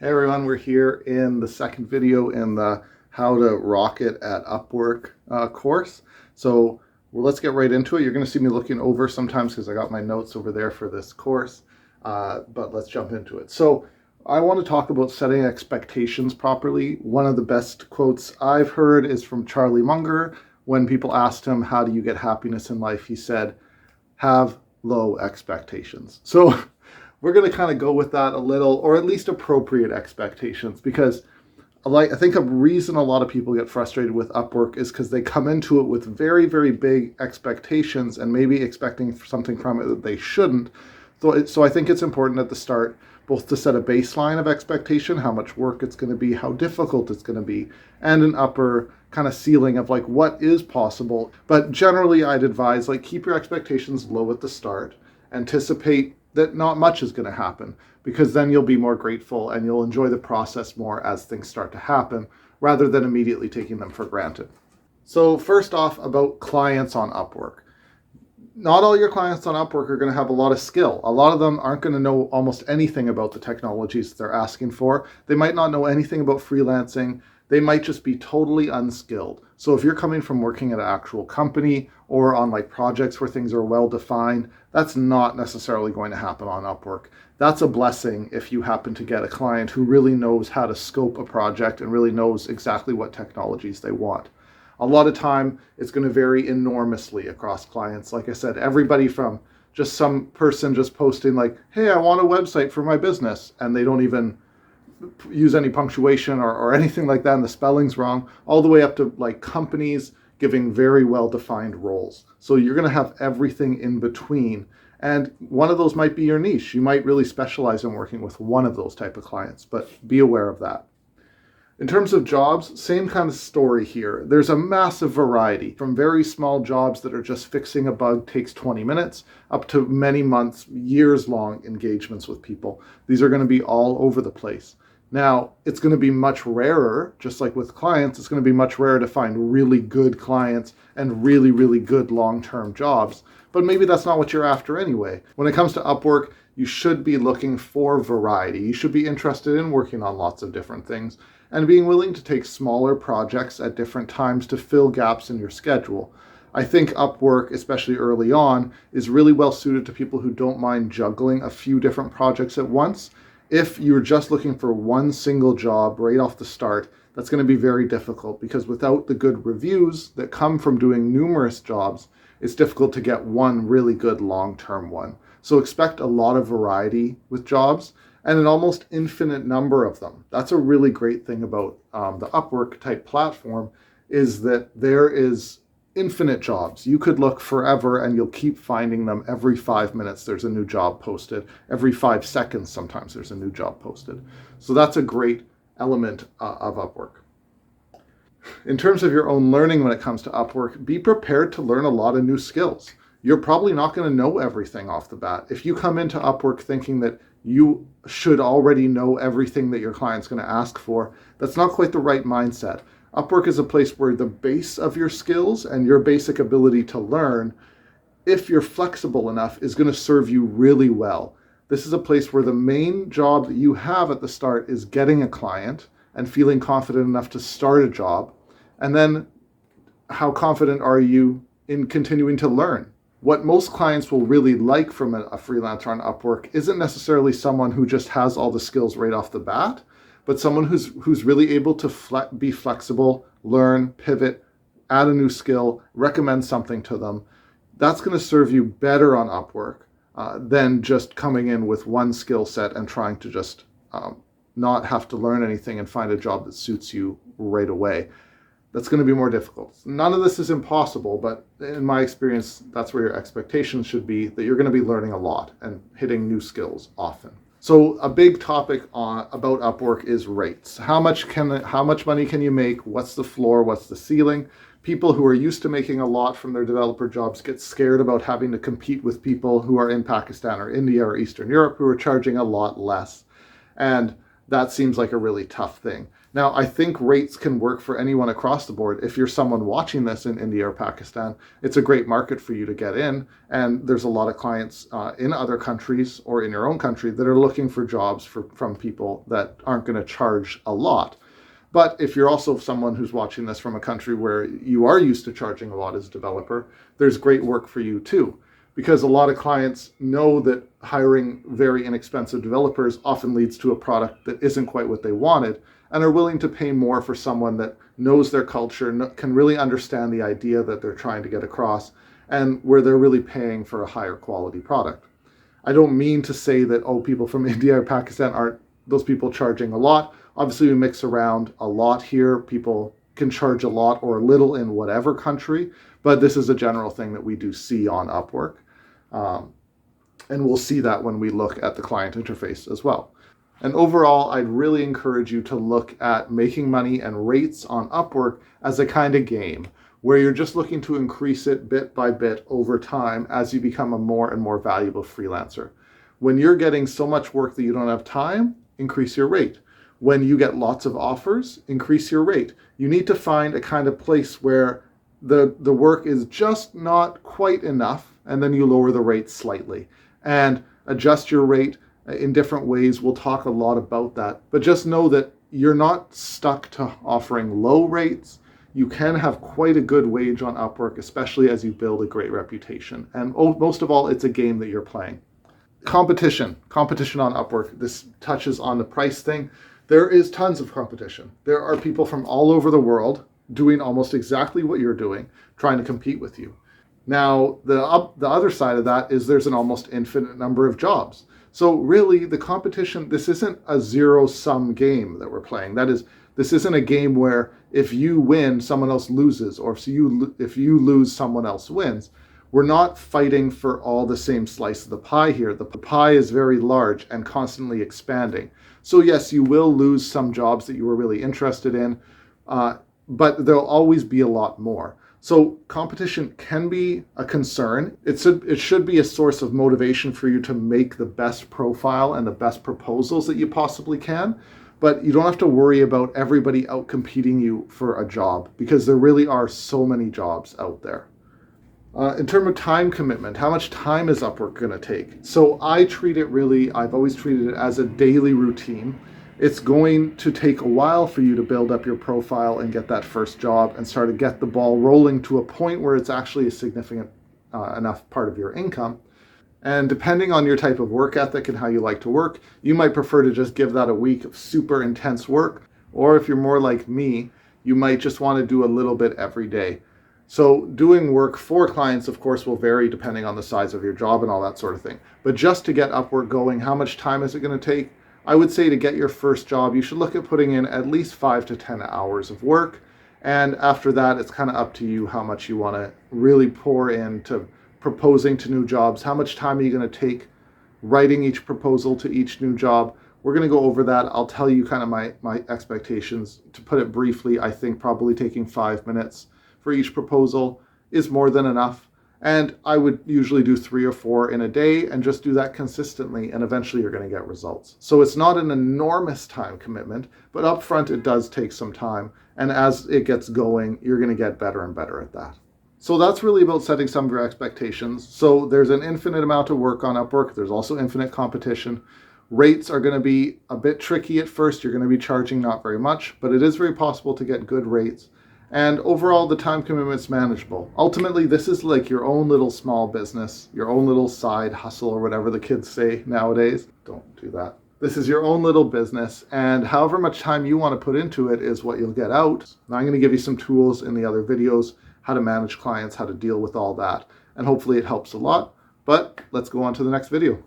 Hey everyone, we're here in the second video in the How to Rock It at Upwork course. Let's get right into it. You're going to see me looking over sometimes because I got my notes over there for this course, but let's jump into it. So I want to talk about setting expectations properly. One of the best quotes I've heard is from Charlie Munger. When people asked him, how do you get happiness in life? He said, have low expectations. So we're going to kind of go with that a little, or at least appropriate expectations, because I think a reason a lot of people get frustrated with Upwork is because they come into it with very, very big expectations and maybe expecting something from it that they shouldn't. So I think it's important at the start both to set a baseline of expectation, how much work it's going to be, how difficult it's going to be, and an upper kind of ceiling of like what is possible. But generally I'd advise keep your expectations low at the start, anticipate that not much is going to happen, because then you'll be more grateful and you'll enjoy the process more as things start to happen, rather than immediately taking them for granted. So first off, about clients on Upwork. Not all your clients on Upwork are going to have a lot of skill. A lot of them aren't going to know almost anything about the technologies they're asking for. They might not know anything about freelancing. They might just be totally unskilled. So if you're coming from working at an actual company or on projects where things are well defined, that's not necessarily going to happen on Upwork. That's a blessing if you happen to get a client who really knows how to scope a project and really knows exactly what technologies they want. A lot of time it's going to vary enormously across clients. Like I said, everybody from just some person just posting hey, I want a website for my business, and they don't even use any punctuation or anything like that, and the spelling's wrong, all the way up to companies giving very well-defined roles. So you're going to have everything in between. And one of those might be your niche. You might really specialize in working with one of those type of clients, but be aware of that. In terms of jobs, same kind of story here. There's a massive variety, from very small jobs that are just fixing a bug, takes 20 minutes, up to many months, years-long engagements with people. These are going to be all over the place. Now, it's going to be much rarer, just like with clients, it's going to be much rarer to find really good clients and really, really good long-term jobs. But maybe that's not what you're after anyway. When it comes to Upwork, you should be looking for variety. You should be interested in working on lots of different things and being willing to take smaller projects at different times to fill gaps in your schedule. I think Upwork, especially early on, is really well suited to people who don't mind juggling a few different projects at once. If you're just looking for one single job right off the start, that's going to be very difficult, because without the good reviews that come from doing numerous jobs, it's difficult to get one really good long-term one. So expect a lot of variety with jobs and an almost infinite number of them. That's a really great thing about the Upwork type platform, is that there is infinite jobs. You could look forever and you'll keep finding them. Every 5 minutes there's a new job posted. Every 5 seconds sometimes there's a new job posted. So that's a great element of Upwork. In terms of your own learning when it comes to Upwork, be prepared to learn a lot of new skills. You're probably not going to know everything off the bat. If you come into Upwork thinking that you should already know everything that your client's going to ask for, that's not quite the right mindset. Upwork is a place where the base of your skills and your basic ability to learn, if you're flexible enough, is going to serve you really well. This is a place where the main job that you have at the start is getting a client and feeling confident enough to start a job. And then how confident are you in continuing to learn? What most clients will really like from a freelancer on Upwork isn't necessarily someone who just has all the skills right off the bat, but someone who's really able to be flexible, learn, pivot, add a new skill, recommend something to them. That's going to serve you better on Upwork than just coming in with one skill set and trying to just not have to learn anything and find a job that suits you right away. That's going to be more difficult. None of this is impossible, but in my experience, that's where your expectations should be, that you're going to be learning a lot and hitting new skills often. So a big topic about Upwork is rates. How much money can you make? What's the floor? What's the ceiling? People who are used to making a lot from their developer jobs get scared about having to compete with people who are in Pakistan or India or Eastern Europe who are charging a lot less. And that seems like a really tough thing. Now, I think rates can work for anyone across the board. If you're someone watching this in India or Pakistan, it's a great market for you to get in. And there's a lot of clients in other countries or in your own country that are looking for jobs from people that aren't going to charge a lot. But if you're also someone who's watching this from a country where you are used to charging a lot as a developer, there's great work for you too. Because a lot of clients know that hiring very inexpensive developers often leads to a product that isn't quite what they wanted, and are willing to pay more for someone that knows their culture, can really understand the idea that they're trying to get across, and where they're really paying for a higher quality product. I don't mean to say that, oh, people from India or Pakistan aren't those people charging a lot. Obviously, we mix around a lot here. People can charge a lot or a little in whatever country, but this is a general thing that we do see on Upwork. And we'll see that when we look at the client interface as well. And overall, I'd really encourage you to look at making money and rates on Upwork as a kind of game where you're just looking to increase it bit by bit over time as you become a more and more valuable freelancer. When you're getting so much work that you don't have time, increase your rate. When you get lots of offers, increase your rate. You need to find a kind of place where the work is just not quite enough, and then you lower the rate slightly and adjust your rate in different ways. We'll talk a lot about that, but just know that you're not stuck to offering low rates. You can have quite a good wage on Upwork, especially as you build a great reputation. And most of all, it's a game that you're playing. Competition on Upwork. This touches on the price thing. There is tons of competition. There are people from all over the world doing almost exactly what you're doing, trying to compete with you. Now, the other side of that is there's an almost infinite number of jobs. So really, the competition, this isn't a zero-sum game that we're playing. That is, this isn't a game where if you win, someone else loses, or if you lose, someone else wins. We're not fighting for all the same slice of the pie here. The pie is very large and constantly expanding. So yes, you will lose some jobs that you were really interested in, but there'll always be a lot more. So competition can be a concern. It should be a source of motivation for you to make the best profile and the best proposals that you possibly can. But you don't have to worry about everybody outcompeting you for a job, because there really are so many jobs out there. In terms of time commitment, how much time is Upwork going to take? So I've always treated it as a daily routine. It's going to take a while for you to build up your profile and get that first job and start to get the ball rolling to a point where it's actually a significant enough part of your income. And depending on your type of work ethic and how you like to work, you might prefer to just give that a week of super intense work. Or if you're more like me, you might just want to do a little bit every day. So doing work for clients, of course, will vary depending on the size of your job and all that sort of thing. But just to get Upwork going, how much time is it going to take? I would say to get your first job, you should look at putting in at least 5 to 10 hours of work. And after that, it's kind of up to you how much you want to really pour into proposing to new jobs. How much time are you going to take writing each proposal to each new job? We're going to go over that. I'll tell you kind of my expectations. To put it briefly, I think probably taking 5 minutes for each proposal is more than enough. And I would usually do 3 or 4 in a day and just do that consistently, and eventually you're going to get results. So it's not an enormous time commitment, but upfront it does take some time. And as it gets going, you're going to get better and better at that. So that's really about setting some of your expectations. So there's an infinite amount of work on Upwork. There's also infinite competition. Rates are going to be a bit tricky at first. You're going to be charging not very much, but it is very possible to get good rates. And overall, the time commitment's manageable. Ultimately, this is like your own little small business, your own little side hustle, or whatever the kids say nowadays. Don't do that. This is your own little business, and however much time you want to put into it is what you'll get out. Now, I'm going to give you some tools in the other videos, how to manage clients, how to deal with all that, and hopefully it helps a lot. But let's go on to the next video.